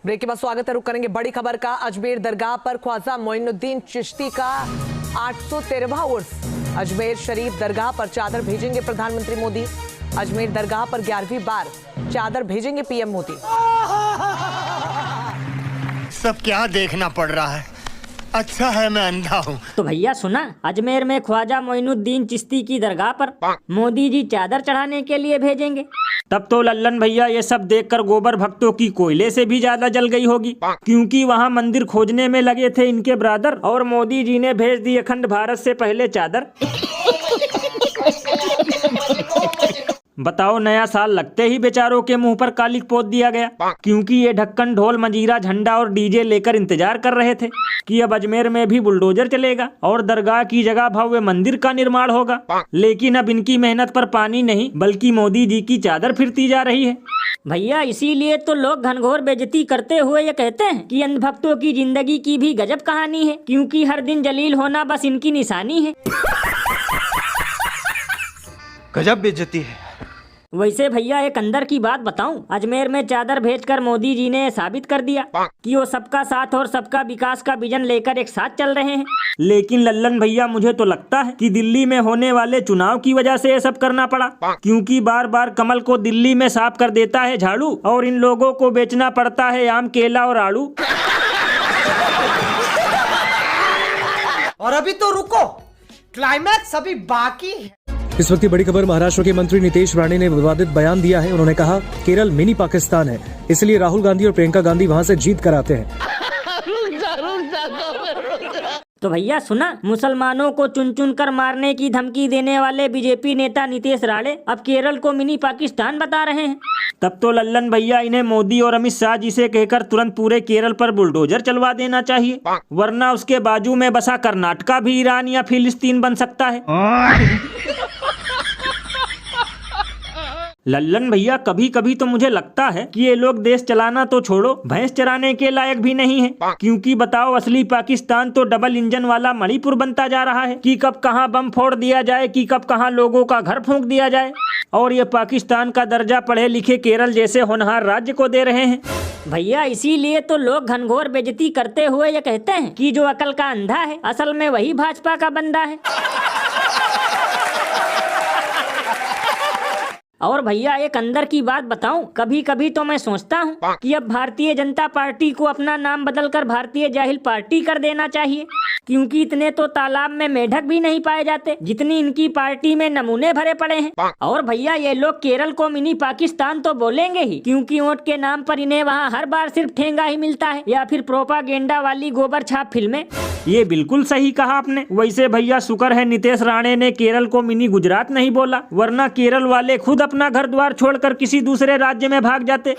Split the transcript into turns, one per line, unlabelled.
Break के बाद स्वागत है। रुक करेंगे बड़ी खबर का। अजमेर दरगाह पर ख्वाजा मोइनुद्दीन चिश्ती का 813वां उर्स। अजमेर शरीफ दरगाह पर चादर भेजेंगे प्रधानमंत्री मोदी। अजमेर दरगाह पर 11वीं बार चादर भेजेंगे पीएम मोदी।
सब क्या देखना पड़ रहा है, अच्छा है मैं अंधा हूँ।
तो भैया सुना, अजमेर में ख्वाजा मोइनुद्दीन चिश्ती की दरगाह पर मोदी जी चादर चढ़ाने के लिए भेजेंगे।
तब तो लल्लन भैया ये सब देखकर गोबर भक्तों की कोयले से भी ज्यादा जल गई होगी, क्योंकि वहाँ मंदिर खोजने में लगे थे इनके ब्रदर और मोदी जी ने भेज दी अखंड भारत से पहले चादर। बताओ, नया साल लगते ही बेचारों के मुंह पर कालिक पोत दिया गया, क्योंकि ये ढक्कन ढोल मंजीरा झंडा और डीजे लेकर इंतजार कर रहे थे कि अब अजमेर में भी बुलडोजर चलेगा और दरगाह की जगह भव्य मंदिर का निर्माण होगा। लेकिन अब इनकी मेहनत पर पानी नहीं बल्कि मोदी जी की चादर फिरती जा रही है।
भैया इसीलिए तो लोग घनघोर बेइज्जती करते हुए ये कहते हैं कि अंधभक्तों की जिंदगी की भी गजब कहानी है, क्योंकि हर दिन जलील होना बस इनकी निशानी है।
गजब बेइज्जती है।
वैसे भैया एक अंदर की बात बताऊं, अजमेर में चादर भेजकर मोदी जी ने साबित कर दिया कि वो सबका साथ और सबका विकास का विजन लेकर एक साथ चल रहे हैं।
लेकिन लल्लन भैया मुझे तो लगता है कि दिल्ली में होने वाले चुनाव की वजह से ये सब करना पड़ा, क्योंकि बार बार कमल को दिल्ली में साफ कर देता है झाड़ू और इन लोगों को बेचना पड़ता है आम, केला और आड़ू।
और अभी तो रुको, क्लाइमैक्स अभी बाकी है।
इस वक्त की बड़ी खबर, महाराष्ट्र के मंत्री नीतीश राणे ने विवादित बयान दिया है। उन्होंने कहा केरल मिनी पाकिस्तान है, इसलिए राहुल गांधी और प्रियंका गांधी वहां से जीत कर आते हैं।
तो भैया सुना, मुसलमानों को चुन चुन कर मारने की धमकी देने वाले बीजेपी नेता नीतीश राणे अब केरल को मिनी पाकिस्तान बता रहे हैं।
तब तो लल्लन भैया इन्हें मोदी और अमित शाह जी से कहकर तुरंत पूरे केरल पर बुलडोजर चलवा देना चाहिए, वरना उसके बाजू में बसा कर्नाटका भी ईरान या फिलिस्तीन बन सकता है। लल्लन भैया कभी कभी तो मुझे लगता है कि ये लोग देश चलाना तो छोड़ो, भैंस चराने के लायक भी नहीं है, क्योंकि बताओ असली पाकिस्तान तो डबल इंजन वाला मणिपुर बनता जा रहा है कि कब कहाँ बम फोड़ दिया जाए, कि कब कहाँ लोगों का घर फूंक दिया जाए, और ये पाकिस्तान का दर्जा पढ़े लिखे केरल जैसे होनहार राज्य को दे रहे हैं।
भैया इसीलिए तो लोग घनघोर बेइज्जती करते हुए ये कहते हैं कि जो अकल का अंधा है असल में वही भाजपा का बंदा है। और भैया एक अंदर की बात बताऊं, कभी कभी तो मैं सोचता हूं कि अब भारतीय जनता पार्टी को अपना नाम बदलकर भारतीय जाहिल पार्टी कर देना चाहिए, क्योंकि इतने तो तालाब में मेढक भी नहीं पाए जाते जितनी इनकी पार्टी में नमूने भरे पड़े हैं। और भैया ये लोग केरल को मिनी पाकिस्तान तो बोलेंगे ही, क्योंकि वोट के नाम पर इन्हें वहाँ हर बार सिर्फ ठेंगा ही मिलता है या फिर प्रोपागेंडा वाली गोबर छाप फिल्में।
ये बिल्कुल सही कहा आपने। वैसे भैया शुक्र है नीतीश राणे ने केरल को मिनी गुजरात नहीं बोला, वरना केरल वाले खुद अपना घर द्वार छोड़कर किसी दूसरे राज्य में भाग जाते।